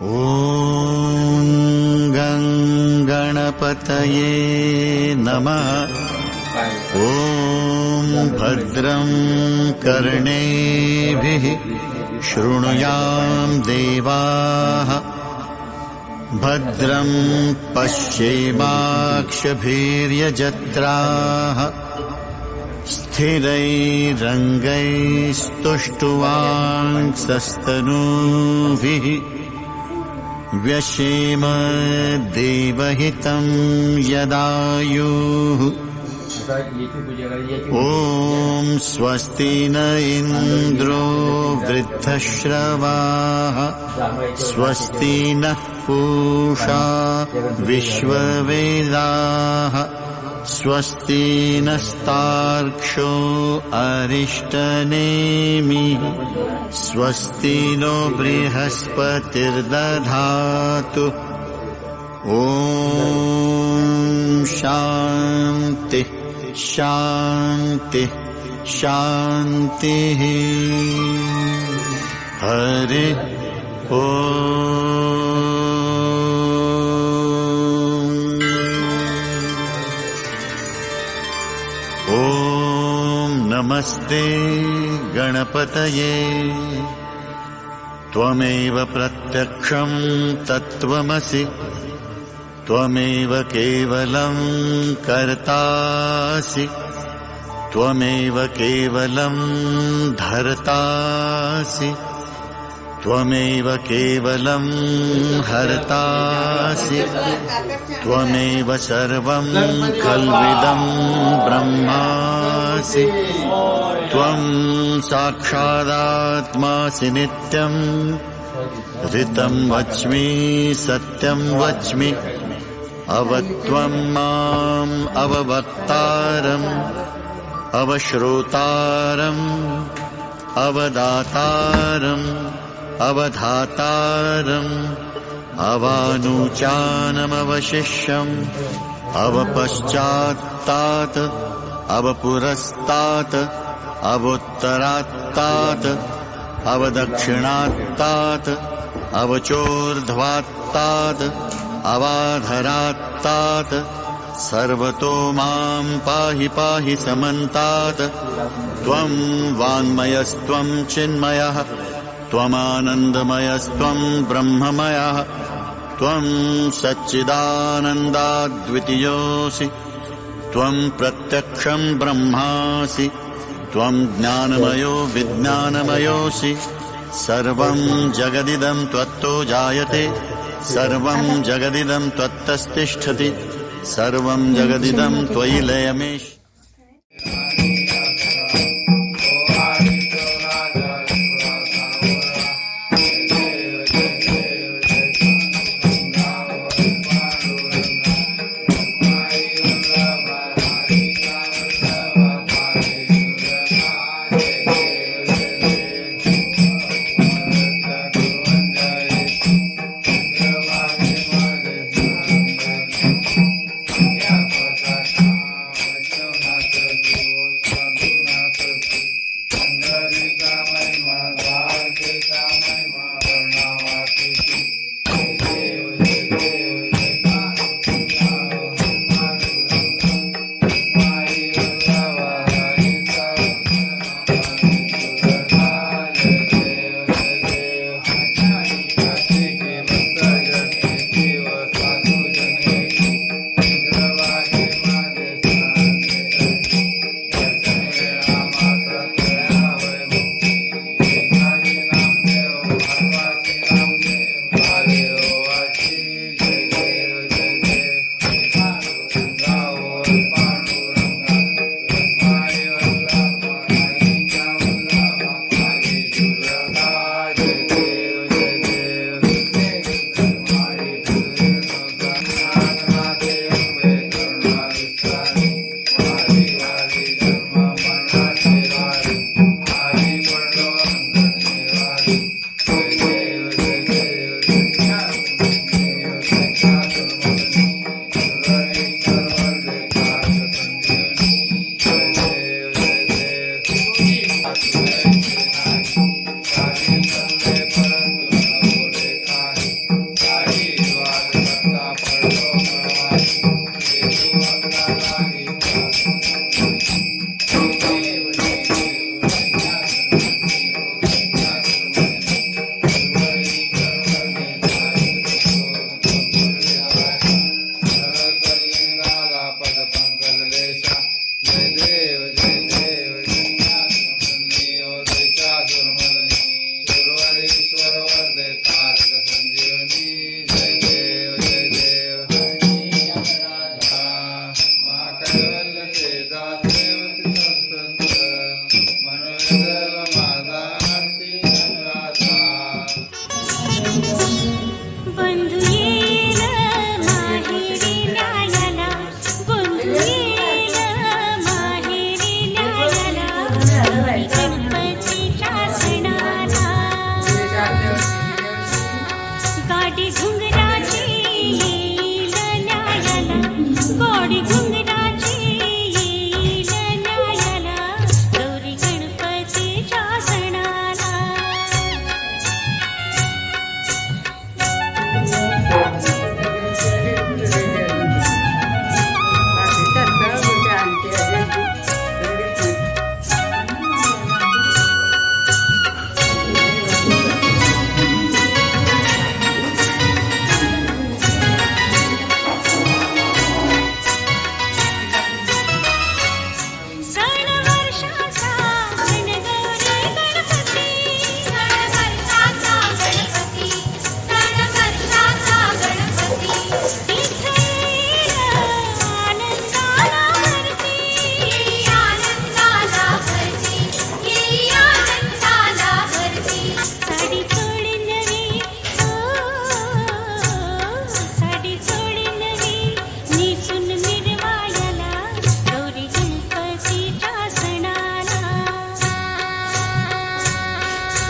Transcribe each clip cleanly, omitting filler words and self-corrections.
ॐ गं गणपतये नमः। ॐ भद्रं कर्णेभिः शृणुयाम देवाः। भद्रं पश्येमाक्षभिर्यजत्राः। स्थिरैरङ्गैस्तुष्टुवांसस्तनूभिः व्यशेम देवहितं यदायुः। ॐ स्वस्ति न इन्द्रो वृद्धश्रवाः। स्वस्ति नः पूषा विश्ववेदाः। स्वस्ति नस्तार्क्ष्यो अरिष्टनेमिः। स्वस्ति नो बृहस्पतिर्दधातु। ॐ शान्ति शान्ति शान्तिः। हरि ॐ नमस्ते गणपतये। त्वमेव प्रत्यक्षं तत्त्वमसि। त्वमेव केवलं कर्तासि। त्वमेव केवलं धर्तासि। त्वमेव केवलं हर्तासि। त्वमेव सर्वं खल्विदं ब्रह्मासि। त्वं साक्षादात्मासि नित्यं। ऋतं वच्मि सत्यं वच्मि। अवत्वं माम् अववक्तारम् अवश्रोतारम् अवदातारम् अवधातारम् अवानुचानमवशिष्यम् अवपश्चात्तात् अवपुरस्तात् अवोत्तरात्तात् अवदक्षिणात्तात् अवचोर्ध्वात्तात् अवाधरात्तात् सर्वतो मां पाहि पाहि समन्तात्। त्वं वाङ्मयस्त्वं चिन्मयः। त्वमानन्दमयस्त्वं ब्रह्ममयः। त्वं सच्चिदानन्दाद्वितीयोऽसि। त्वं प्रत्यक्षं ब्रह्मासि। त्वं ज्ञानमयो विज्ञानमयोऽसि। सर्वं जगदिदं त्वत्तो जायते। सर्वं जगदिदं त्वत्तस्तिष्ठति। सर्वं जगदिदं त्वयि लयमेष। बंधू येईल माहेरी न्यायाला, बंधू येईल माहेरी न्यायाला, गौरी गणपतीच्या सणाला. गाडी घुंगराची येईल न्यायाला, गाडी घुंगराची येईल न्यायाला, गौरी गणपतीच्या सणाला. सण वर्षाचा गणगौरी गणपती, सण वर्षाचा गणपती, सण वर्षाचा गणपती, इथे येईल आनंदाला भरती, येई आनंदाला भरती, येई आनंदाला भरती. साडी चोळी नवी, साडी चोळी नवी, नेसून मिरवायला, गौरी गणपतीच्या सणाला.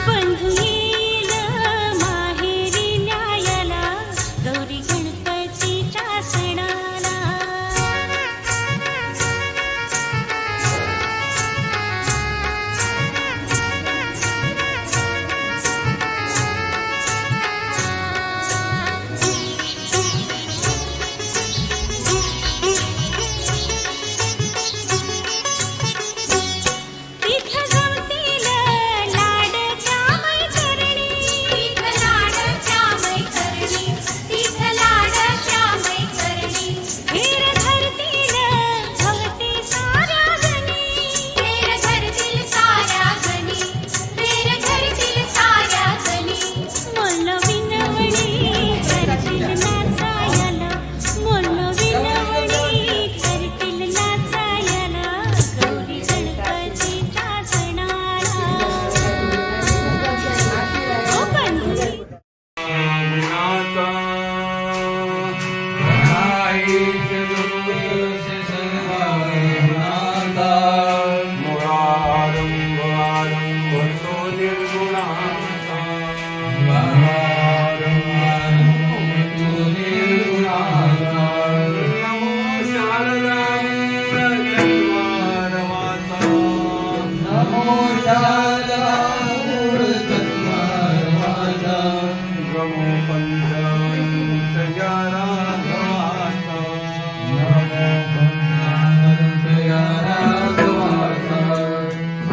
बंधू येईल माहेरी न्यायाला, गौरी गणपतीच्या सणाला. तिथं जमतील लाडच्या मैत्रिणी, तिथं लाडच्या मैत्रिणी, तिथं लाडच्या मैत्रिणी, फेर धरतील भवती साऱ्या जणी, फेर धरतील साऱ्या जणी, फेर धरतील साऱ्या जणी. मोल विनवणी करतील नाचायला, मोल विनवणी करतील नाचायला, गौरी गणपतीच्या सणाला. ओ बंधू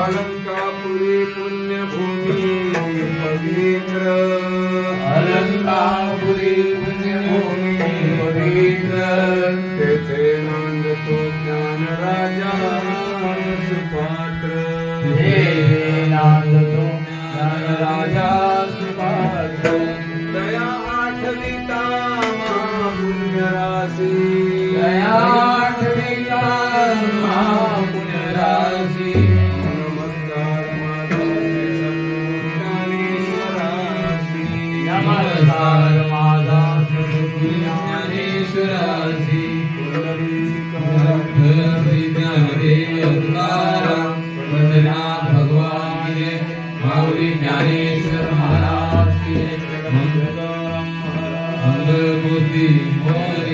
अलंकापुरी पुण्यभूमी पवित्र, अलंकापुरी पुण्यभूमी पवित्र, तेथे नांदतो ज्ञान राजा सुपात्र, तेथे नांदतो ज्ञान राजा सुपात्र. दया आठविता महापुण्यराशी, दया आठविता महापुण्यराशी. नमस्कार माझा ज्ञानेश्वरासी, नमस्कार माझा ज्ञानेश्वरासी. ज्ञानदेव तुकाराम वंदना भगवान माऊली ज्ञानेश्वर महाराज की मंगलमूर्ती मोरया.